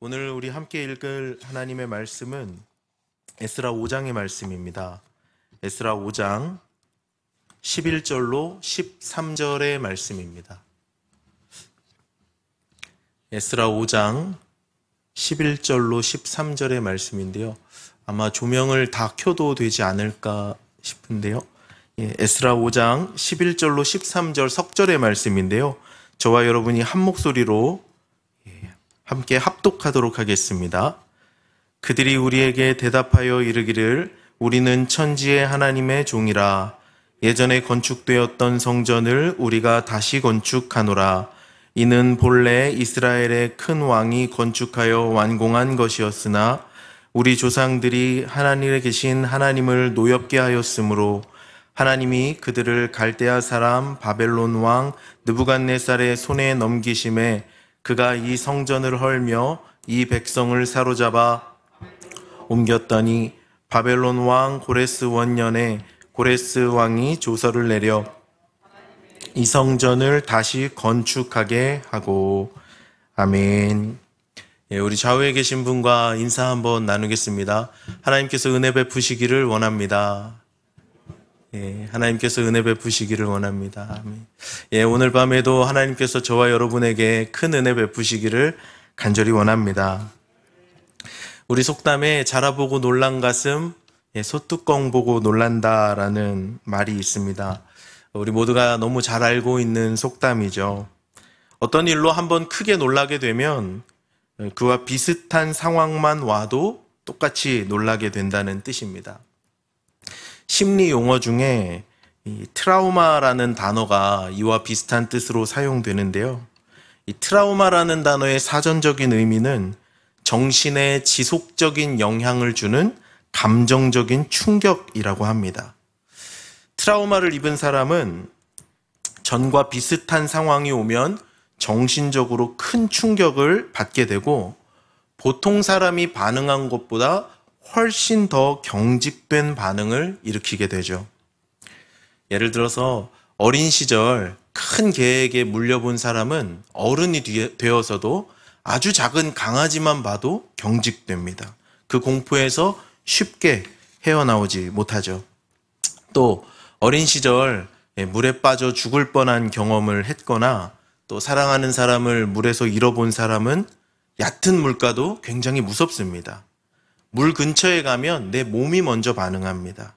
오늘 우리 함께 읽을 하나님의 말씀은 에스라 5장의 말씀입니다. 에스라 5장 11절로 13절의 말씀입니다. 에스라 5장 11절로 13절의 말씀인데요. 아마 조명을 다 켜도 되지 않을까 싶은데요. 에스라 5장 11절로 13절 석절의 말씀인데요. 저와 여러분이 한 목소리로 함께 합독하도록 하겠습니다. 그들이 우리에게 대답하여 이르기를 우리는 천지의 하나님의 종이라. 예전에 건축되었던 성전을 우리가 다시 건축하노라. 이는 본래 이스라엘의 큰 왕이 건축하여 완공한 것이었으나 우리 조상들이 하나님에 계신 하나님을 노엽게 하였으므로 하나님이 그들을 갈대아 사람 바벨론 왕 느부갓네살의 손에 넘기심에 그가 이 성전을 헐며 이 백성을 사로잡아 옮겼더니 바벨론 왕 고레스 원년에 고레스 왕이 조서를 내려 이 성전을 다시 건축하게 하고. 아멘. 우리 좌우에 계신 분과 인사 한번 나누겠습니다. 하나님께서 은혜 베푸시기를 원합니다. 하나님께서 은혜 베푸시기를 원합니다. 아멘. 오늘 밤에도 하나님께서 저와 여러분에게 큰 은혜 베푸시기를 간절히 원합니다. 우리 속담에 자라보고 놀란 가슴, 소뚜껑 보고 놀란다라는 말이 있습니다. 우리 모두가 너무 잘 알고 있는 속담이죠. 어떤 일로 한번 크게 놀라게 되면 그와 비슷한 상황만 와도 똑같이 놀라게 된다는 뜻입니다. 심리 용어 중에 이 트라우마라는 단어가 이와 비슷한 뜻으로 사용되는데요. 이 트라우마라는 단어의 사전적인 의미는 정신에 지속적인 영향을 주는 감정적인 충격이라고 합니다. 트라우마를 입은 사람은 전과 비슷한 상황이 오면 정신적으로 큰 충격을 받게 되고 보통 사람이 반응한 것보다 훨씬 더 경직된 반응을 일으키게 되죠. 예를 들어서 어린 시절 큰 개에게 물려본 사람은 어른이 되어서도 아주 작은 강아지만 봐도 경직됩니다. 그 공포에서 쉽게 헤어나오지 못하죠. 또 어린 시절 물에 빠져 죽을 뻔한 경험을 했거나 또 사랑하는 사람을 물에서 잃어본 사람은 얕은 물가도 굉장히 무섭습니다. 물 근처에 가면 내 몸이 먼저 반응합니다.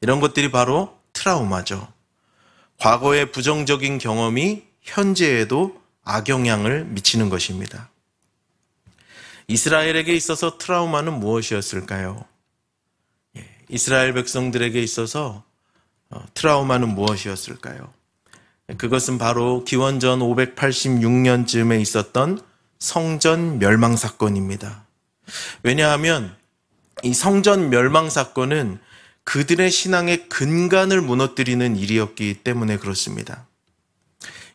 이런 것들이 바로 트라우마죠. 과거의 부정적인 경험이 현재에도 악영향을 미치는 것입니다. 이스라엘에게 있어서 트라우마는 무엇이었을까요? 이스라엘 백성들에게 있어서 트라우마는 무엇이었을까요? 그것은 바로 기원전 586년쯤에 있었던 성전 멸망 사건입니다. 왜냐하면 이 성전 멸망 사건은 그들의 신앙의 근간을 무너뜨리는 일이었기 때문에 그렇습니다.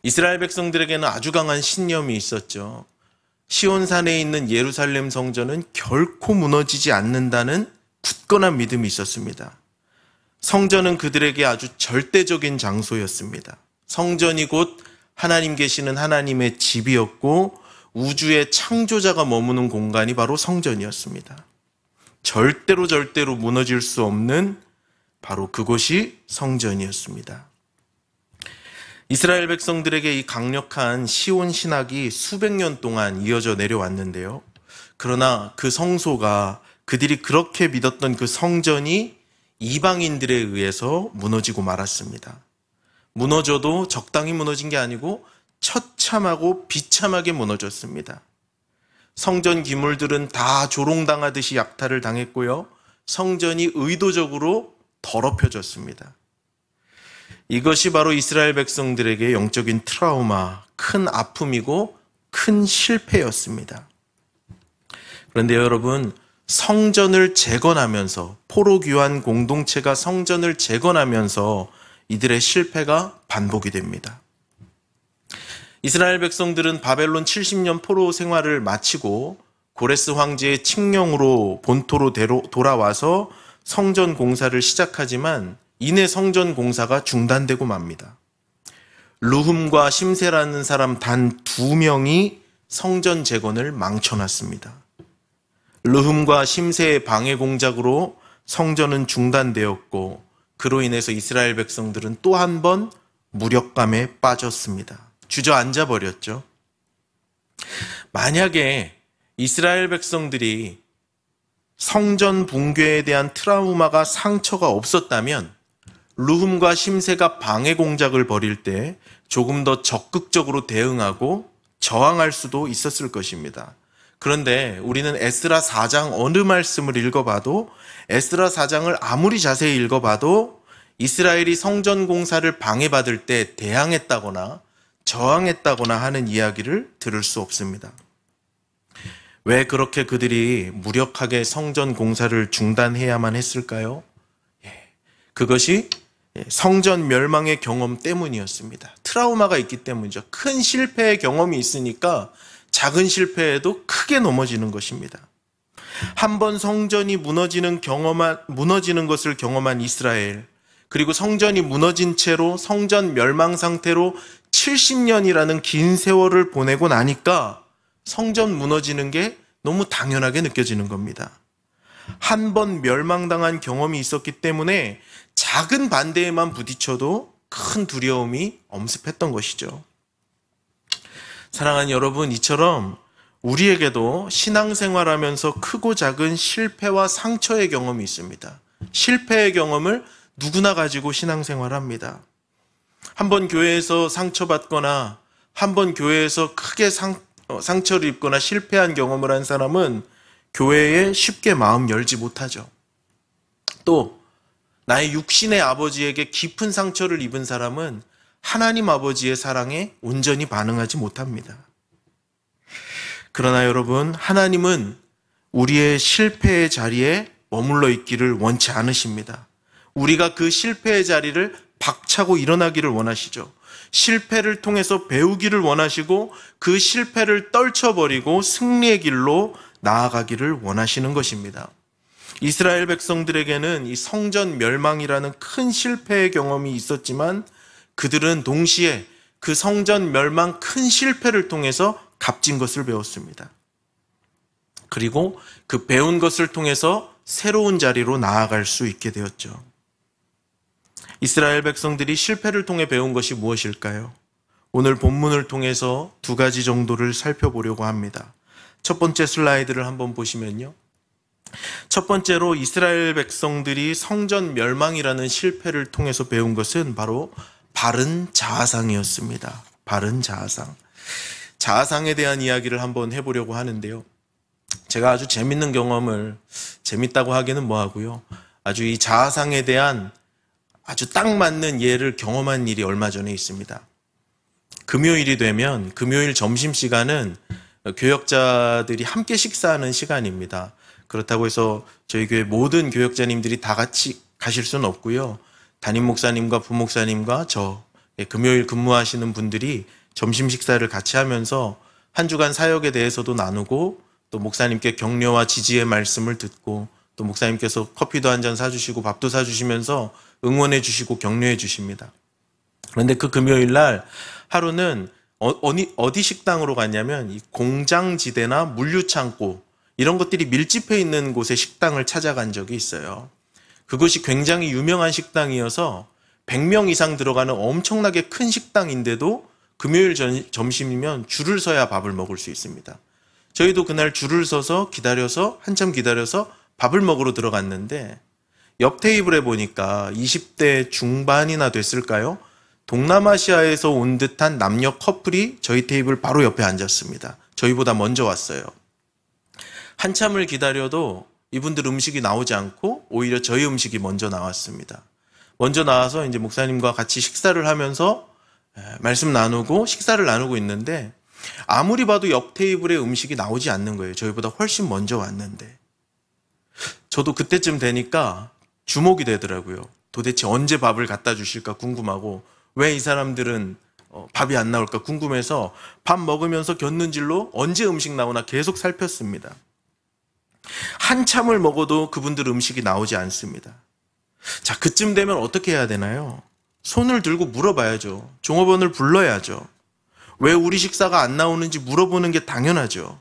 이스라엘 백성들에게는 아주 강한 신념이 있었죠. 시온산에 있는 예루살렘 성전은 결코 무너지지 않는다는 굳건한 믿음이 있었습니다. 성전은 그들에게 아주 절대적인 장소였습니다. 성전이 곧 하나님 계시는 하나님의 집이었고 우주의 창조자가 머무는 공간이 바로 성전이었습니다. 절대로 무너질 수 없는 바로 그곳이 성전이었습니다. 이스라엘 백성들에게 이 강력한 시온 신학이 수백 년 동안 이어져 내려왔는데요. 그러나 그 성소가 그들이 그렇게 믿었던 그 성전이 이방인들에 의해서 무너지고 말았습니다. 무너져도 적당히 무너진 게 아니고 처참하고 비참하게 무너졌습니다. 성전 기물들은 다 조롱당하듯이 약탈을 당했고요. 성전이 의도적으로 더럽혀졌습니다. 이것이 바로 이스라엘 백성들에게 영적인 트라우마, 큰 아픔이고 큰 실패였습니다. 그런데 여러분, 성전을 재건하면서 포로귀환 공동체가 성전을 재건하면서 이들의 실패가 반복이 됩니다. 이스라엘 백성들은 바벨론 70년 포로 생활을 마치고 고레스 황제의 칙령으로 본토로 돌아와서 성전 공사를 시작하지만 이내 성전 공사가 중단되고 맙니다. 르훔과 심세라는 사람 단 2명이 성전 재건을 망쳐놨습니다. 르흠과 심새의 방해 공작으로 성전은 중단되었고 그로 인해서 이스라엘 백성들은 또 한 번 무력감에 빠졌습니다. 주저앉아 버렸죠. 만약에 이스라엘 백성들이 성전 붕괴에 대한 트라우마가 상처가 없었다면 르흠과 심새가 방해 공작을 벌일 때 조금 더 적극적으로 대응하고 저항할 수도 있었을 것입니다. 그런데 우리는 에스라 4장 어느 말씀을 읽어봐도 에스라 4장을 아무리 자세히 읽어봐도 이스라엘이 성전 공사를 방해받을 때 대항했다거나 저항했다거나 하는 이야기를 들을 수 없습니다. 왜 그렇게 그들이 무력하게 성전 공사를 중단해야만 했을까요? 그것이 성전 멸망의 경험 때문이었습니다. 트라우마가 있기 때문이죠. 큰 실패의 경험이 있으니까 작은 실패에도 크게 넘어지는 것입니다. 한 번 성전이 무너지는 것을 경험한 이스라엘, 그리고 성전이 무너진 채로 성전 멸망 상태로 70년이라는 긴 세월을 보내고 나니까 성전 무너지는 게 너무 당연하게 느껴지는 겁니다. 한 번 멸망당한 경험이 있었기 때문에 작은 반대에만 부딪혀도 큰 두려움이 엄습했던 것이죠. 사랑하는 여러분, 이처럼 우리에게도 신앙생활하면서 크고 작은 실패와 상처의 경험이 있습니다. 실패의 경험을 누구나 가지고 신앙생활합니다. 한번 교회에서 상처받거나 한번 교회에서 크게 상처를 입거나 실패한 경험을 한 사람은 교회에 쉽게 마음 열지 못하죠. 또 나의 육신의 아버지에게 깊은 상처를 입은 사람은 하나님 아버지의 사랑에 온전히 반응하지 못합니다. 그러나 여러분, 하나님은 우리의 실패의 자리에 머물러 있기를 원치 않으십니다. 우리가 그 실패의 자리를 박차고 일어나기를 원하시죠. 실패를 통해서 배우기를 원하시고 그 실패를 떨쳐버리고 승리의 길로 나아가기를 원하시는 것입니다. 이스라엘 백성들에게는 이 성전 멸망이라는 큰 실패의 경험이 있었지만 그들은 동시에 그 성전 멸망 큰 실패를 통해서 값진 것을 배웠습니다. 그리고 그 배운 것을 통해서 새로운 자리로 나아갈 수 있게 되었죠. 이스라엘 백성들이 실패를 통해 배운 것이 무엇일까요? 오늘 본문을 통해서 두 가지 정도를 살펴보려고 합니다. 첫 번째 슬라이드를 한번 보시면요. 첫 번째로 이스라엘 백성들이 성전 멸망이라는 실패를 통해서 배운 것은 바로 바른 자아상이었습니다. 바른 자아상. 자아상에 대한 이야기를 한번 해보려고 하는데요. 제가 아주 재밌는 경험을, 재밌다고 하기는 뭐하고요. 아주 이 자아상에 대한 아주 딱 맞는 예를 경험한 일이 얼마 전에 있습니다. 금요일이 되면 금요일 점심시간은 교역자들이 함께 식사하는 시간입니다. 그렇다고 해서 저희 교회 모든 교역자님들이 다 같이 가실 수는 없고요. 담임 목사님과 부목사님과 저 금요일 근무하시는 분들이 점심 식사를 같이 하면서 한 주간 사역에 대해서도 나누고 또 목사님께 격려와 지지의 말씀을 듣고 또 목사님께서 커피도 한 잔 사주시고 밥도 사주시면서 응원해 주시고 격려해 주십니다. 그런데 그 금요일 날 하루는 어디 식당으로 갔냐면 이 공장지대나 물류창고 이런 것들이 밀집해 있는 곳에 식당을 찾아간 적이 있어요. 그것이 굉장히 유명한 식당이어서 100명 이상 들어가는 엄청나게 큰 식당인데도 금요일 점심이면 줄을 서야 밥을 먹을 수 있습니다. 저희도 그날 줄을 서서 기다려서 한참 기다려서 밥을 먹으러 들어갔는데 옆 테이블에 보니까 20대 중반이나 됐을까요? 동남아시아에서 온 듯한 남녀 커플이 저희 테이블 바로 옆에 앉았습니다. 저희보다 먼저 왔어요. 한참을 기다려도 이분들 음식이 나오지 않고 오히려 저희 음식이 먼저 나왔습니다. 먼저 나와서 이제 목사님과 같이 식사를 하면서 말씀 나누고 식사를 나누고 있는데 아무리 봐도 옆 테이블에 음식이 나오지 않는 거예요. 저희보다 훨씬 먼저 왔는데. 저도 그때쯤 되니까 주목이 되더라고요. 도대체 언제 밥을 갖다 주실까 궁금하고 왜 이 사람들은 밥이 안 나올까 궁금해서 밥 먹으면서 곁눈질로 언제 음식 나오나 계속 살폈습니다. 한참을 먹어도 그분들 음식이 나오지 않습니다. 자, 그쯤 되면 어떻게 해야 되나요? 손을 들고 물어봐야죠. 종업원을 불러야죠. 왜 우리 식사가 안 나오는지 물어보는 게 당연하죠.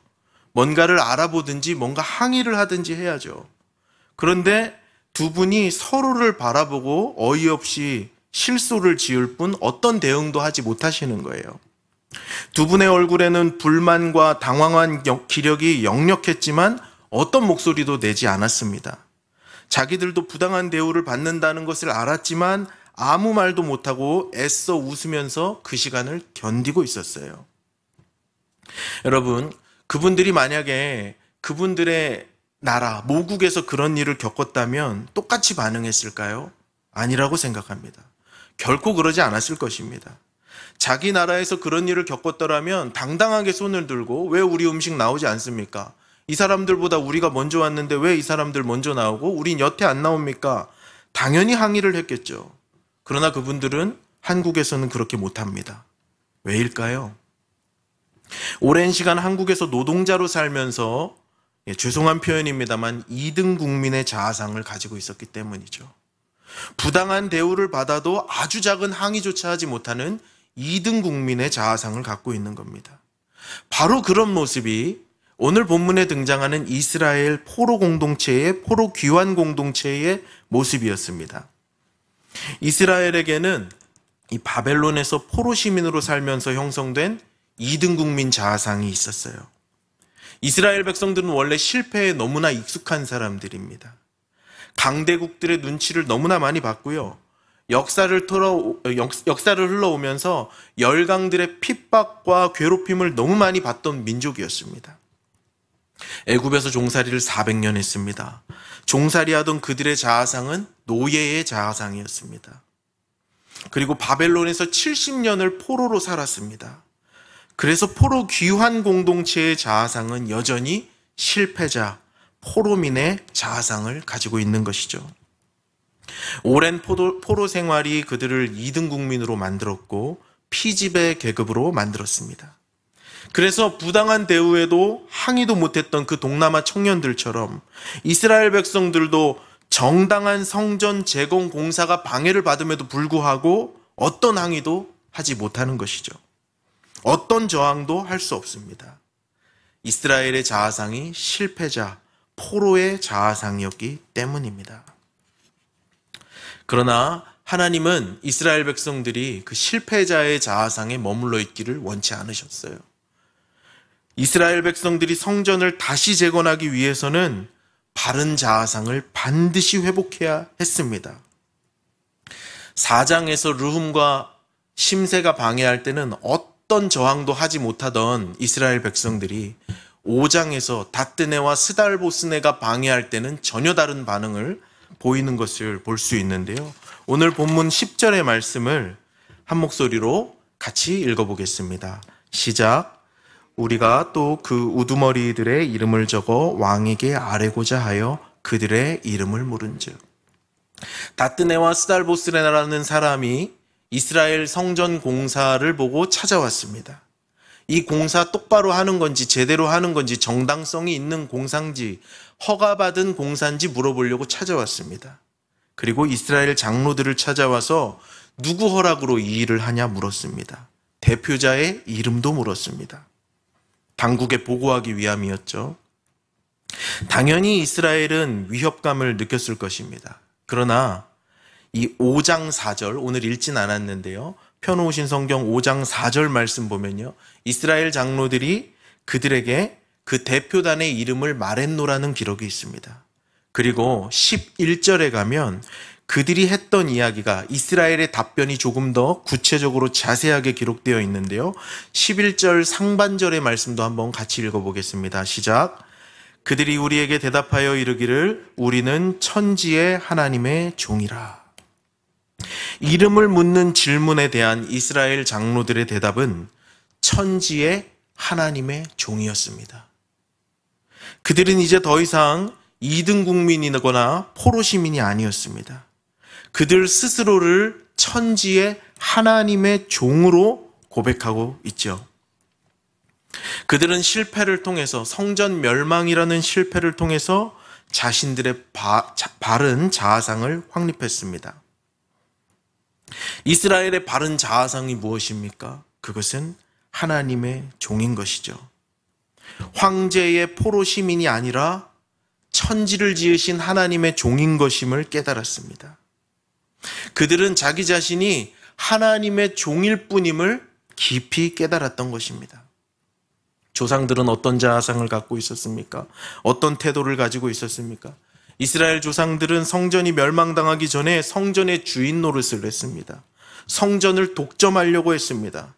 뭔가를 알아보든지 뭔가 항의를 하든지 해야죠. 그런데 두 분이 서로를 바라보고 어이없이 실소를 지을 뿐 어떤 대응도 하지 못하시는 거예요. 두 분의 얼굴에는 불만과 당황한 기력이 역력했지만 어떤 목소리도 내지 않았습니다. 자기들도 부당한 대우를 받는다는 것을 알았지만 아무 말도 못하고 애써 웃으면서 그 시간을 견디고 있었어요. 여러분, 그분들이 만약에 그분들의 나라, 모국에서 그런 일을 겪었다면 똑같이 반응했을까요? 아니라고 생각합니다. 결코 그러지 않았을 것입니다. 자기 나라에서 그런 일을 겪었더라면 당당하게 손을 들고 왜 우리 음식 나오지 않습니까? 이 사람들보다 우리가 먼저 왔는데 왜 이 사람들 먼저 나오고 우린 여태 안 나옵니까? 당연히 항의를 했겠죠. 그러나 그분들은 한국에서는 그렇게 못합니다. 왜일까요? 오랜 시간 한국에서 노동자로 살면서 죄송한 표현입니다만 2등 국민의 자아상을 가지고 있었기 때문이죠. 부당한 대우를 받아도 아주 작은 항의조차 하지 못하는 2등 국민의 자아상을 갖고 있는 겁니다. 바로 그런 모습이 오늘 본문에 등장하는 이스라엘 포로 공동체의 포로 귀환 공동체의 모습이었습니다. 이스라엘에게는 이 바벨론에서 포로 시민으로 살면서 형성된 2등 국민 자아상이 있었어요. 이스라엘 백성들은 원래 실패에 너무나 익숙한 사람들입니다. 강대국들의 눈치를 너무나 많이 봤고요. 역사를 흘러오면서 열강들의 핍박과 괴롭힘을 너무 많이 받던 민족이었습니다. 애굽에서 종살이를 400년 했습니다. 종살이하던 그들의 자아상은 노예의 자아상이었습니다. 그리고 바벨론에서 70년을 포로로 살았습니다. 그래서 포로 귀환 공동체의 자아상은 여전히 실패자, 포로민의 자아상을 가지고 있는 것이죠. 오랜 포로 생활이 그들을 2등 국민으로 만들었고 피지배 계급으로 만들었습니다. 그래서 부당한 대우에도 항의도 못했던 그 동남아 청년들처럼 이스라엘 백성들도 정당한 성전 재건 공사가 방해를 받음에도 불구하고 어떤 항의도 하지 못하는 것이죠. 어떤 저항도 할 수 없습니다. 이스라엘의 자아상이 실패자, 포로의 자아상이었기 때문입니다. 그러나 하나님은 이스라엘 백성들이 그 실패자의 자아상에 머물러 있기를 원치 않으셨어요. 이스라엘 백성들이 성전을 다시 재건하기 위해서는 바른 자아상을 반드시 회복해야 했습니다. 4장에서 르훔과 심세가 방해할 때는 어떤 저항도 하지 못하던 이스라엘 백성들이 5장에서 다뜨네와 스달보스네가 방해할 때는 전혀 다른 반응을 보이는 것을 볼 수 있는데요. 오늘 본문 10절의 말씀을 한 목소리로 같이 읽어보겠습니다. 시작. 우리가 또 그 우두머리들의 이름을 적어 왕에게 아뢰고자 하여 그들의 이름을 물은즉. 다뜨네와 스달보스네라는 사람이 이스라엘 성전 공사를 보고 찾아왔습니다. 이 공사 똑바로 하는 건지 제대로 하는 건지 정당성이 있는 공사인지 허가받은 공사인지 물어보려고 찾아왔습니다. 그리고 이스라엘 장로들을 찾아와서 누구 허락으로 이 일을 하냐 물었습니다. 대표자의 이름도 물었습니다. 당국에 보고하기 위함이었죠. 당연히 이스라엘은 위협감을 느꼈을 것입니다. 그러나 이 5장 4절, 오늘 읽진 않았는데요. 펴놓으신 성경 5장 4절 말씀 보면요. 이스라엘 장로들이 그들에게 그 대표단의 이름을 말했노라는 기록이 있습니다. 그리고 11절에 가면 그들이 했던 이야기가 이스라엘의 답변이 조금 더 구체적으로 자세하게 기록되어 있는데요. 11절 상반절의 말씀도 한번 같이 읽어보겠습니다. 시작. 그들이 우리에게 대답하여 이르기를 우리는 천지의 하나님의 종이라. 이름을 묻는 질문에 대한 이스라엘 장로들의 대답은 천지의 하나님의 종이었습니다. 그들은 이제 더 이상 2등 국민이거나 포로 시민이 아니었습니다. 그들 스스로를 천지의 하나님의 종으로 고백하고 있죠. 그들은 실패를 통해서 성전 멸망이라는 실패를 통해서 자신들의 바른 자아상을 확립했습니다. 이스라엘의 바른 자아상이 무엇입니까? 그것은 하나님의 종인 것이죠. 황제의 포로 시민이 아니라 천지를 지으신 하나님의 종인 것임을 깨달았습니다. 그들은 자기 자신이 하나님의 종일 뿐임을 깊이 깨달았던 것입니다. 조상들은 어떤 자아상을 갖고 있었습니까? 어떤 태도를 가지고 있었습니까? 이스라엘 조상들은 성전이 멸망당하기 전에 성전의 주인 노릇을 했습니다. 성전을 독점하려고 했습니다.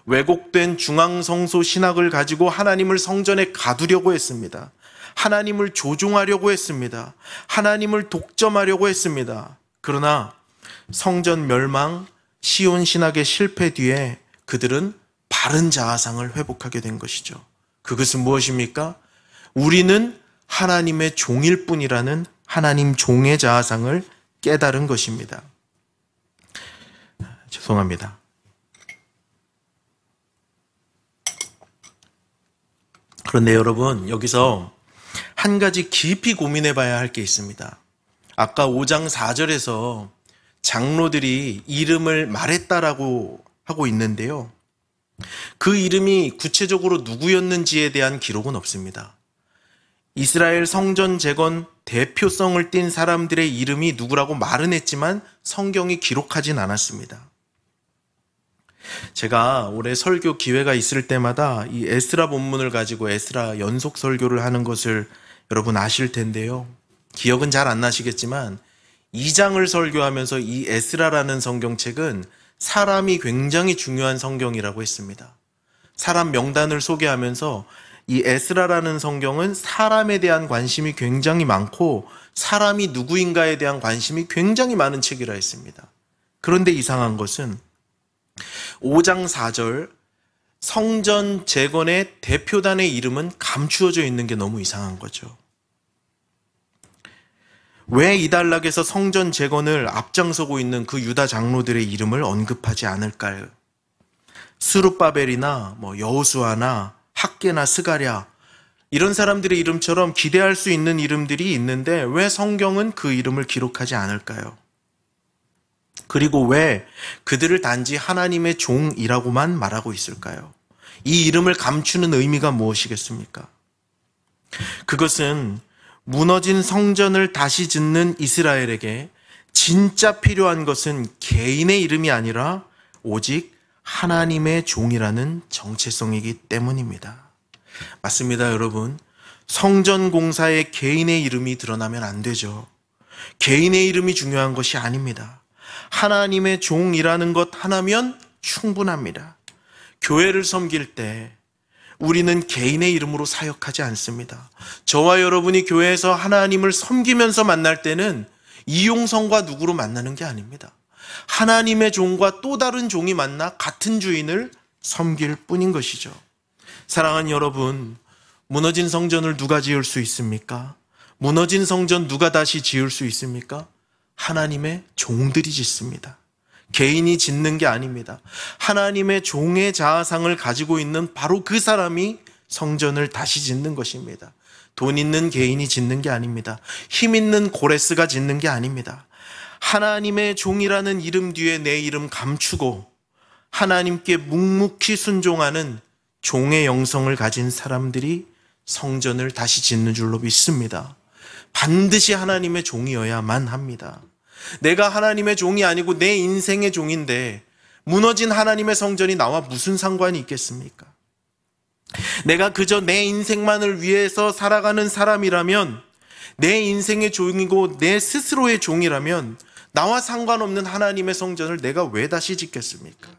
왜곡된 중앙성소 신학을 가지고 하나님을 성전에 가두려고 했습니다. 하나님을 조종하려고 했습니다. 하나님을 독점하려고 했습니다. 그러나 성전 멸망, 시온 신학의 실패 뒤에 그들은 바른 자아상을 회복하게 된 것이죠. 그것은 무엇입니까? 우리는 하나님의 종일 뿐이라는 하나님 종의 자아상을 깨달은 것입니다. 죄송합니다. 그런데 여러분, 여기서 한 가지 깊이 고민해 봐야 할 게 있습니다. 아까 5장 4절에서 장로들이 이름을 말했다라고 하고 있는데요. 그 이름이 구체적으로 누구였는지에 대한 기록은 없습니다. 이스라엘 성전 재건 대표성을 띤 사람들의 이름이 누구라고 말은 했지만 성경이 기록하진 않았습니다. 제가 올해 설교 기회가 있을 때마다 이 에스라 본문을 가지고 에스라 연속 설교를 하는 것을 여러분 아실 텐데요. 기억은 잘 안 나시겠지만 2장을 설교하면서 이 에스라라는 성경책은 사람이 굉장히 중요한 성경이라고 했습니다. 사람 명단을 소개하면서 이 에스라라는 성경은 사람에 대한 관심이 굉장히 많고 사람이 누구인가에 대한 관심이 굉장히 많은 책이라 했습니다. 그런데 이상한 것은 5장 4절 성전 재건의 대표단의 이름은 감추어져 있는 게 너무 이상한 거죠. 왜 이달락에서 성전 재건을 앞장서고 있는 그 유다 장로들의 이름을 언급하지 않을까요? 스룹바벨이나 여호수아나 학개나 스가랴 이런 사람들의 이름처럼 기대할 수 있는 이름들이 있는데 왜 성경은 그 이름을 기록하지 않을까요? 그리고 왜 그들을 단지 하나님의 종이라고만 말하고 있을까요? 이 이름을 감추는 의미가 무엇이겠습니까? 그것은 무너진 성전을 다시 짓는 이스라엘에게 진짜 필요한 것은 개인의 이름이 아니라 오직 하나님의 종이라는 정체성이기 때문입니다. 맞습니다, 여러분. 성전 공사에 개인의 이름이 드러나면 안 되죠. 개인의 이름이 중요한 것이 아닙니다. 하나님의 종이라는 것 하나면 충분합니다. 교회를 섬길 때 우리는 개인의 이름으로 사역하지 않습니다. 저와 여러분이 교회에서 하나님을 섬기면서 만날 때는 이용성과 누구로 만나는 게 아닙니다. 하나님의 종과 또 다른 종이 만나 같은 주인을 섬길 뿐인 것이죠. 사랑하는 여러분, 무너진 성전을 누가 지을 수 있습니까? 무너진 성전 누가 다시 지을 수 있습니까? 하나님의 종들이 짓습니다. 개인이 짓는 게 아닙니다. 하나님의 종의 자아상을 가지고 있는 바로 그 사람이 성전을 다시 짓는 것입니다. 돈 있는 개인이 짓는 게 아닙니다. 힘 있는 고레스가 짓는 게 아닙니다. 하나님의 종이라는 이름 뒤에 내 이름 감추고 하나님께 묵묵히 순종하는 종의 영성을 가진 사람들이 성전을 다시 짓는 줄로 믿습니다. 반드시 하나님의 종이어야만 합니다. 내가 하나님의 종이 아니고 내 인생의 종인데 무너진 하나님의 성전이 나와 무슨 상관이 있겠습니까? 내가 그저 내 인생만을 위해서 살아가는 사람이라면, 내 인생의 종이고 내 스스로의 종이라면 나와 상관없는 하나님의 성전을 내가 왜 다시 짓겠습니까?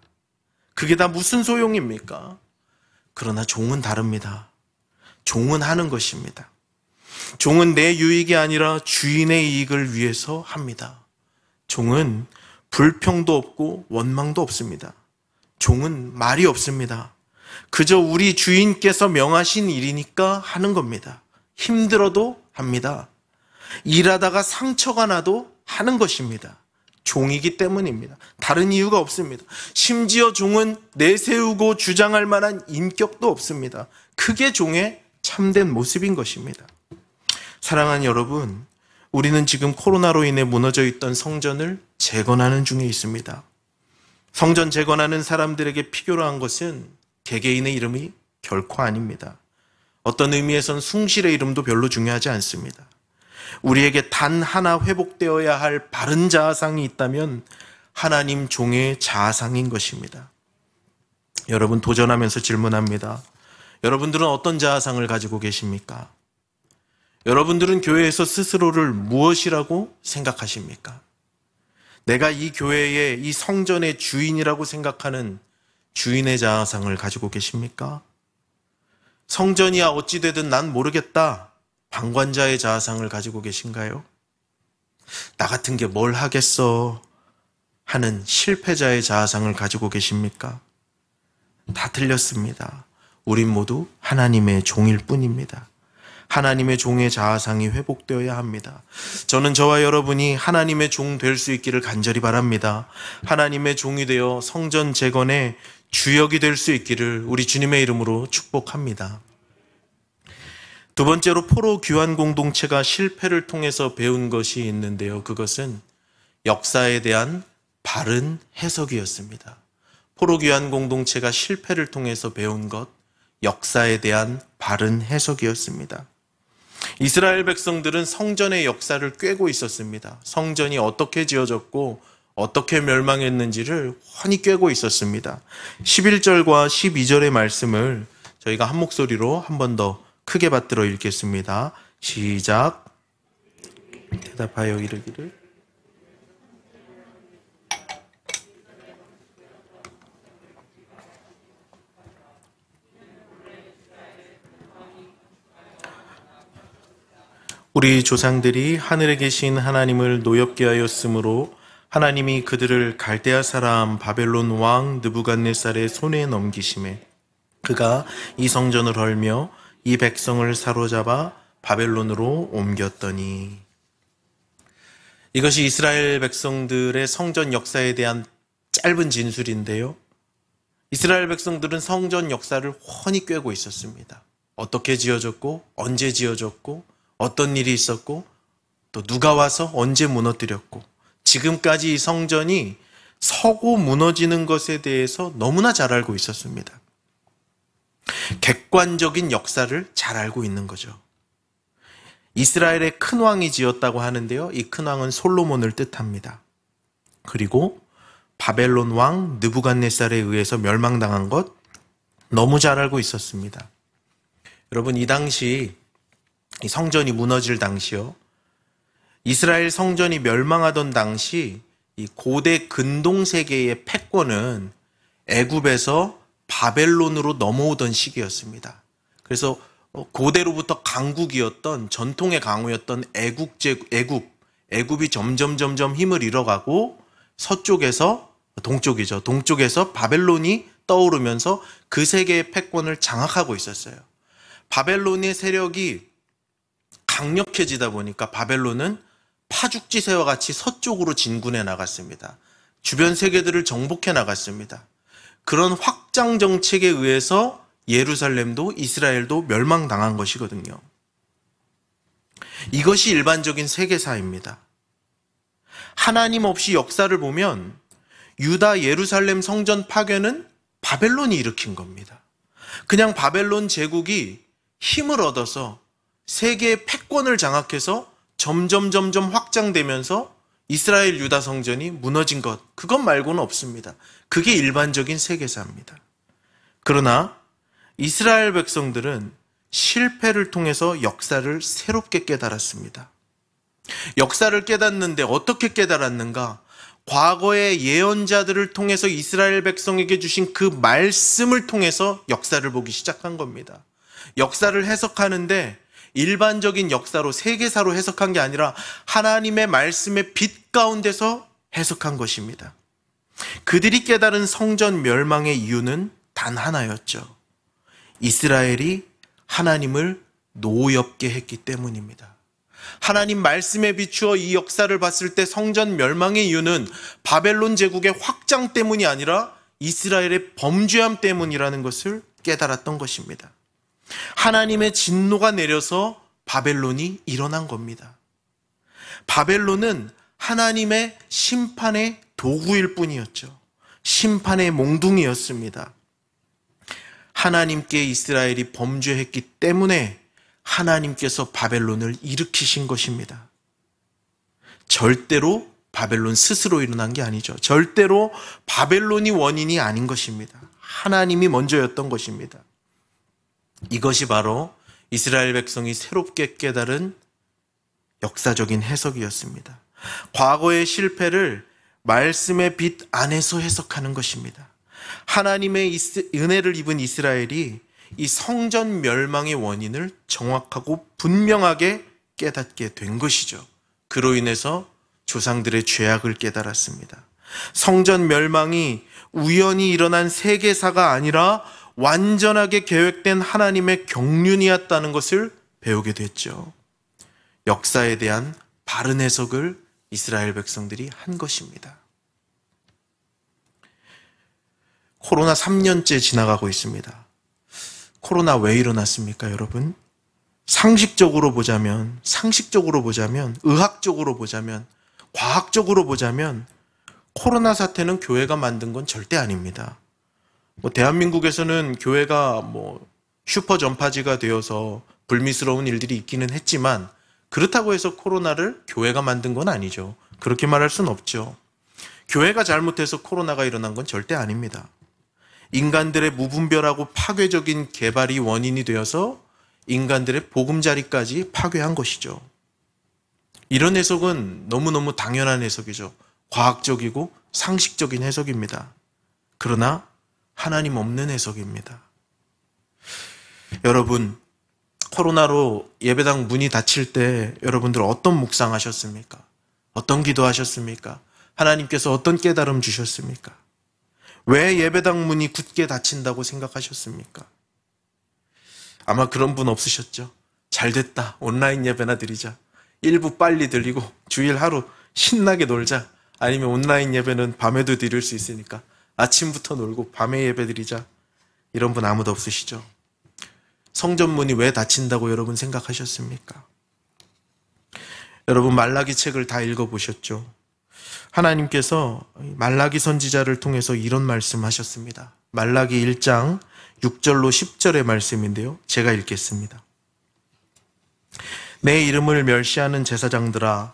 그게 다 무슨 소용입니까? 그러나 종은 다릅니다. 종은 하는 것입니다. 종은 내 유익이 아니라 주인의 이익을 위해서 합니다. 종은 불평도 없고 원망도 없습니다. 종은 말이 없습니다. 그저 우리 주인께서 명하신 일이니까 하는 겁니다. 힘들어도 합니다. 일하다가 상처가 나도 하는 것입니다. 종이기 때문입니다. 다른 이유가 없습니다. 심지어 종은 내세우고 주장할 만한 인격도 없습니다. 그게 종의 참된 모습인 것입니다. 사랑하는 여러분, 우리는 지금 코로나로 인해 무너져 있던 성전을 재건하는 중에 있습니다. 성전 재건하는 사람들에게 필요한 것은 개개인의 이름이 결코 아닙니다. 어떤 의미에선 숭실의 이름도 별로 중요하지 않습니다. 우리에게 단 하나 회복되어야 할 바른 자아상이 있다면 하나님 종의 자아상인 것입니다. 여러분, 도전하면서 질문합니다. 여러분들은 어떤 자아상을 가지고 계십니까? 여러분들은 교회에서 스스로를 무엇이라고 생각하십니까? 내가 이 교회의, 이 성전의 주인이라고 생각하는 주인의 자아상을 가지고 계십니까? 성전이야 어찌되든 난 모르겠다, 방관자의 자아상을 가지고 계신가요? 나 같은 게 뭘 하겠어 하는 실패자의 자아상을 가지고 계십니까? 다 틀렸습니다. 우린 모두 하나님의 종일 뿐입니다. 하나님의 종의 자아상이 회복되어야 합니다. 저는 저와 여러분이 하나님의 종 될 수 있기를 간절히 바랍니다. 하나님의 종이 되어 성전 재건의 주역이 될 수 있기를 우리 주님의 이름으로 축복합니다. 두 번째로 포로 귀환 공동체가 실패를 통해서 배운 것이 있는데요. 그것은 역사에 대한 바른 해석이었습니다. 포로 귀환 공동체가 실패를 통해서 배운 것, 역사에 대한 바른 해석이었습니다. 이스라엘 백성들은 성전의 역사를 꿰고 있었습니다. 성전이 어떻게 지어졌고 어떻게 멸망했는지를 훤히 꿰고 있었습니다. 11절과 12절의 말씀을 저희가 한 목소리로 한 번 더 크게 받들어 읽겠습니다. 시작. 대답하여 이르기를 우리 조상들이 하늘에 계신 하나님을 노엽게 하였으므로 하나님이 그들을 갈대아 사람 바벨론 왕 느부갓네살의 손에 넘기심에 그가 이 성전을 헐며 이 백성을 사로잡아 바벨론으로 옮겼더니. 이것이 이스라엘 백성들의 성전 역사에 대한 짧은 진술인데요. 이스라엘 백성들은 성전 역사를 훤히 꿰고 있었습니다. 어떻게 지어졌고 언제 지어졌고 어떤 일이 있었고 또 누가 와서 언제 무너뜨렸고 지금까지 이 성전이 서고 무너지는 것에 대해서 너무나 잘 알고 있었습니다. 객관적인 역사를 잘 알고 있는 거죠. 이스라엘의 큰 왕이 지었다고 하는데요. 이 큰 왕은 솔로몬을 뜻합니다. 그리고 바벨론 왕 느부갓네살에 의해서 멸망당한 것 너무 잘 알고 있었습니다. 여러분, 이 당시 이 성전이 무너질 당시요. 이스라엘 성전이 멸망하던 당시 이 고대 근동 세계의 패권은 애굽에서 바벨론으로 넘어오던 시기였습니다. 그래서 고대로부터 강국이었던 전통의 강우였던 애굽이 점점 힘을 잃어가고 서쪽에서 동쪽에서 바벨론이 떠오르면서 그 세계의 패권을 장악하고 있었어요. 바벨론의 세력이 강력해지다 보니까 바벨론은 파죽지세와 같이 서쪽으로 진군해 나갔습니다. 주변 세계들을 정복해 나갔습니다. 그런 확장 정책에 의해서 예루살렘도 이스라엘도 멸망당한 것이거든요. 이것이 일반적인 세계사입니다. 하나님 없이 역사를 보면 유다 예루살렘 성전 파괴는 바벨론이 일으킨 겁니다. 그냥 바벨론 제국이 힘을 얻어서 세계의 패권을 장악해서 점점 확장되면서 이스라엘 유다 성전이 무너진 것, 그것 말고는 없습니다. 그게 일반적인 세계사입니다. 그러나 이스라엘 백성들은 실패를 통해서 역사를 새롭게 깨달았습니다. 역사를 깨닫는데 어떻게 깨달았는가? 과거의 예언자들을 통해서 이스라엘 백성에게 주신 그 말씀을 통해서 역사를 보기 시작한 겁니다. 역사를 해석하는데 일반적인 역사로, 세계사로 해석한 게 아니라 하나님의 말씀의 빛 가운데서 해석한 것입니다. 그들이 깨달은 성전 멸망의 이유는 단 하나였죠. 이스라엘이 하나님을 노엽게 했기 때문입니다. 하나님 말씀에 비추어 이 역사를 봤을 때 성전 멸망의 이유는 바벨론 제국의 확장 때문이 아니라 이스라엘의 범죄함 때문이라는 것을 깨달았던 것입니다. 하나님의 진노가 내려서 바벨론이 일어난 겁니다. 바벨론은 하나님의 심판의 도구일 뿐이었죠. 심판의 몽둥이였습니다. 하나님께 이스라엘이 범죄했기 때문에 하나님께서 바벨론을 일으키신 것입니다. 절대로 바벨론 스스로 일어난 게 아니죠. 절대로 바벨론이 원인이 아닌 것입니다. 하나님이 먼저였던 것입니다. 이것이 바로 이스라엘 백성이 새롭게 깨달은 역사적인 해석이었습니다. 과거의 실패를 말씀의 빛 안에서 해석하는 것입니다. 하나님의 은혜를 입은 이스라엘이 이 성전 멸망의 원인을 정확하고 분명하게 깨닫게 된 것이죠. 그로 인해서 조상들의 죄악을 깨달았습니다. 성전 멸망이 우연히 일어난 세계사가 아니라 완전하게 계획된 하나님의 경륜이었다는 것을 배우게 됐죠. 역사에 대한 바른 해석을 이스라엘 백성들이 한 것입니다. 코로나 3년째 지나가고 있습니다. 코로나 왜 일어났습니까, 여러분? 상식적으로 보자면, 의학적으로 보자면, 과학적으로 보자면 코로나 사태는 교회가 만든 건 절대 아닙니다. 대한민국에서는 교회가 슈퍼 전파지가 되어서 불미스러운 일들이 있기는 했지만 그렇다고 해서 코로나를 교회가 만든 건 아니죠. 그렇게 말할 수는 없죠. 교회가 잘못해서 코로나가 일어난 건 절대 아닙니다. 인간들의 무분별하고 파괴적인 개발이 원인이 되어서 인간들의 보금자리까지 파괴한 것이죠. 이런 해석은 너무너무 당연한 해석이죠. 과학적이고 상식적인 해석입니다. 그러나 하나님 없는 해석입니다. 여러분, 코로나로 예배당 문이 닫힐 때 여러분들 어떤 묵상하셨습니까? 어떤 기도하셨습니까? 하나님께서 어떤 깨달음 주셨습니까? 왜 예배당 문이 굳게 닫힌다고 생각하셨습니까? 아마 그런 분 없으셨죠? 잘 됐다. 온라인 예배나 드리자. 일부 빨리 드리고 주일 하루 신나게 놀자. 아니면 온라인 예배는 밤에도 드릴 수 있으니까 아침부터 놀고 밤에 예배 드리자. 이런 분 아무도 없으시죠? 성전 문이 왜 닫힌다고 여러분 생각하셨습니까? 여러분 말라기 책을 다 읽어보셨죠? 하나님께서 말라기 선지자를 통해서 이런 말씀하셨습니다. 말라기 1장 6절로 10절의 말씀인데요. 제가 읽겠습니다. 내 이름을 멸시하는 제사장들아,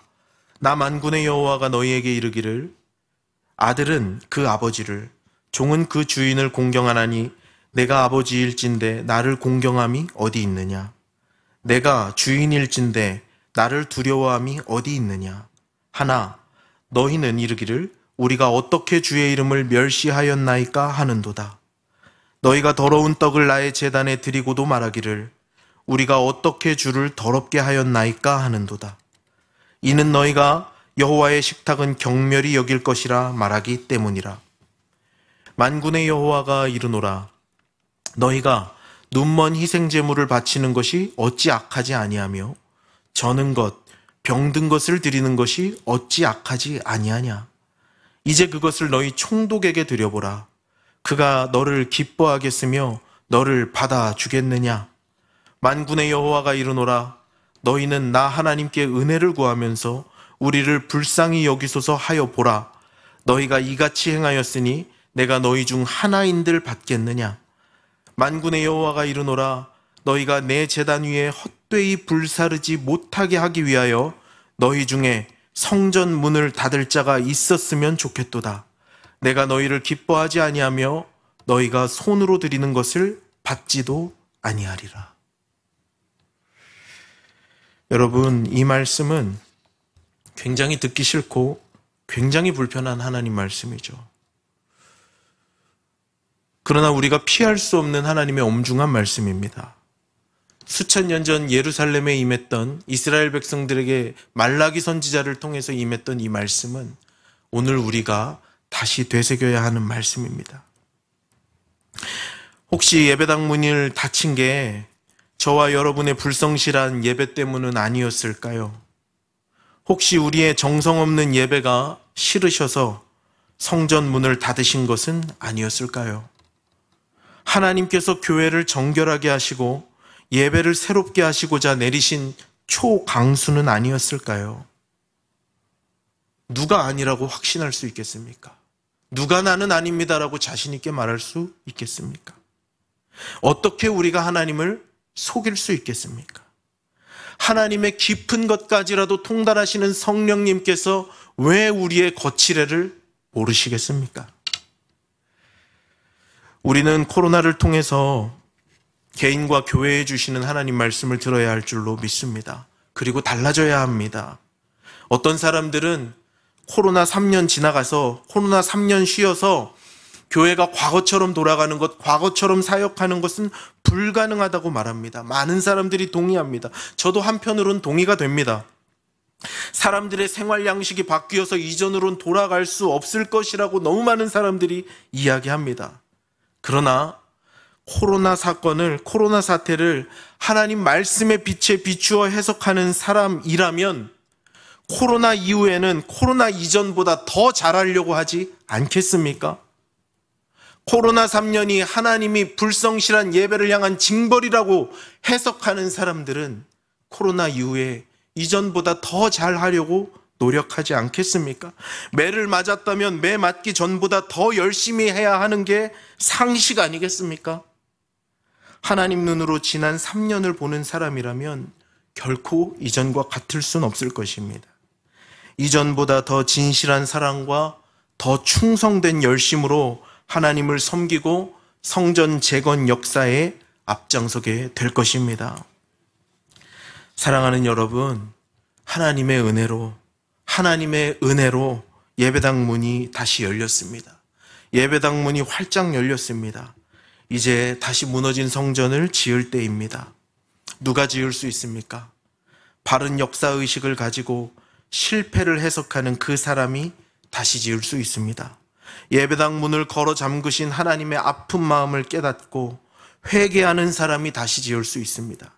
나 만군의 여호와가 너희에게 이르기를, 아들은 그 아버지를, 종은 그 주인을 공경하나니 내가 아버지일진데 나를 공경함이 어디 있느냐? 내가 주인일진데 나를 두려워함이 어디 있느냐? 하나, 너희는 이르기를 우리가 어떻게 주의 이름을 멸시하였나이까 하는도다. 너희가 더러운 떡을 나의 제단에 드리고도 말하기를 우리가 어떻게 주를 더럽게 하였나이까 하는도다. 이는 너희가 여호와의 식탁은 경멸히 여길 것이라 말하기 때문이라. 만군의 여호와가 이르노라. 너희가 눈먼 희생 제물을 바치는 것이 어찌 악하지 아니하며 저는 것, 병든 것을 드리는 것이 어찌 악하지 아니하냐. 이제 그것을 너희 총독에게 드려보라. 그가 너를 기뻐하겠으며 너를 받아주겠느냐. 만군의 여호와가 이르노라. 너희는 나 하나님께 은혜를 구하면서 우리를 불쌍히 여기소서 하여 보라. 너희가 이같이 행하였으니 내가 너희 중 하나인들 받겠느냐. 만군의 여호와가 이르노라. 너희가 내 제단 위에 헛되이 불사르지 못하게 하기 위하여 너희 중에 성전 문을 닫을 자가 있었으면 좋겠도다. 내가 너희를 기뻐하지 아니하며 너희가 손으로 드리는 것을 받지도 아니하리라. 여러분, 이 말씀은 굉장히 듣기 싫고 굉장히 불편한 하나님 말씀이죠. 그러나 우리가 피할 수 없는 하나님의 엄중한 말씀입니다. 수천 년 전 예루살렘에 임했던 이스라엘 백성들에게 말라기 선지자를 통해서 임했던 이 말씀은 오늘 우리가 다시 되새겨야 하는 말씀입니다. 혹시 예배당 문을 닫힌 게 저와 여러분의 불성실한 예배 때문은 아니었을까요? 혹시 우리의 정성 없는 예배가 싫으셔서 성전 문을 닫으신 것은 아니었을까요? 하나님께서 교회를 정결하게 하시고 예배를 새롭게 하시고자 내리신 초강수는 아니었을까요? 누가 아니라고 확신할 수 있겠습니까? 누가 나는 아닙니다라고 자신 있게 말할 수 있겠습니까? 어떻게 우리가 하나님을 속일 수 있겠습니까? 하나님의 깊은 것까지라도 통달하시는 성령님께서 왜 우리의 거칠애를 모르시겠습니까? 우리는 코로나를 통해서 개인과 교회에 주시는 하나님 말씀을 들어야 할 줄로 믿습니다. 그리고 달라져야 합니다. 어떤 사람들은 코로나 3년 지나가서 코로나 3년 쉬어서 교회가 과거처럼 돌아가는 것, 과거처럼 사역하는 것은 불가능하다고 말합니다. 많은 사람들이 동의합니다. 저도 한편으로는 동의가 됩니다. 사람들의 생활 양식이 바뀌어서 이전으로는 돌아갈 수 없을 것이라고 너무 많은 사람들이 이야기합니다. 그러나 코로나 사태를 하나님 말씀의 빛에 비추어 해석하는 사람이라면 코로나 이후에는 코로나 이전보다 더 잘하려고 하지 않겠습니까? 코로나 3년이 하나님이 불성실한 예배를 향한 징벌이라고 해석하는 사람들은 코로나 이후에 이전보다 더 잘하려고 노력하지 않겠습니까? 매를 맞았다면 매 맞기 전보다 더 열심히 해야 하는 게 상식 아니겠습니까? 하나님 눈으로 지난 3년을 보는 사람이라면 결코 이전과 같을 순 없을 것입니다. 이전보다 더 진실한 사랑과 더 충성된 열심으로 하나님을 섬기고 성전 재건 역사에 앞장서게 될 것입니다. 사랑하는 여러분, 하나님의 은혜로 예배당 문이 다시 열렸습니다. 예배당 문이 활짝 열렸습니다. 이제 다시 무너진 성전을 지을 때입니다. 누가 지을 수 있습니까? 바른 역사의식을 가지고 실패를 해석하는 그 사람이 다시 지을 수 있습니다. 예배당 문을 걸어 잠그신 하나님의 아픈 마음을 깨닫고 회개하는 사람이 다시 지을 수 있습니다.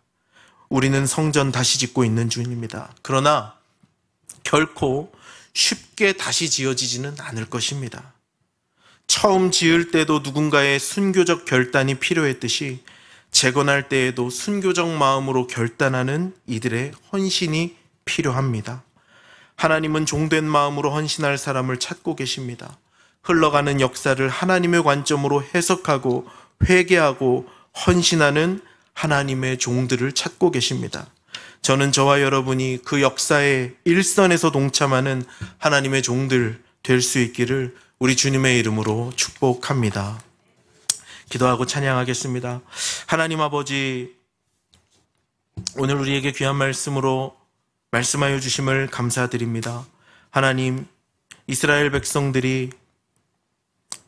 우리는 성전 다시 짓고 있는 중입니다. 그러나 결코 쉽게 다시 지어지지는 않을 것입니다. 처음 지을 때도 누군가의 순교적 결단이 필요했듯이 재건할 때에도 순교적 마음으로 결단하는 이들의 헌신이 필요합니다. 하나님은 종된 마음으로 헌신할 사람을 찾고 계십니다. 흘러가는 역사를 하나님의 관점으로 해석하고 회개하고 헌신하는 하나님의 종들을 찾고 계십니다. 저는 저와 여러분이 그 역사의 일선에서 동참하는 하나님의 종들 될 수 있기를 우리 주님의 이름으로 축복합니다. 기도하고 찬양하겠습니다. 하나님 아버지, 오늘 우리에게 귀한 말씀으로 말씀하여 주심을 감사드립니다. 하나님, 이스라엘 백성들이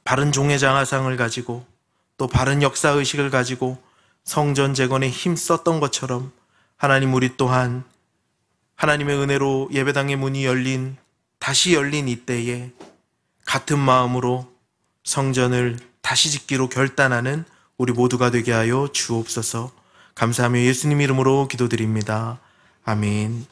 바른 종의 장화상을 가지고 또 바른 역사의식을 가지고 성전 재건에 힘썼던 것처럼 하나님, 우리 또한 하나님의 은혜로 예배당의 문이 다시 열린 이때에 같은 마음으로 성전을 다시 짓기로 결단하는 우리 모두가 되게 하여 주옵소서. 감사하며 예수님 이름으로 기도드립니다. 아멘.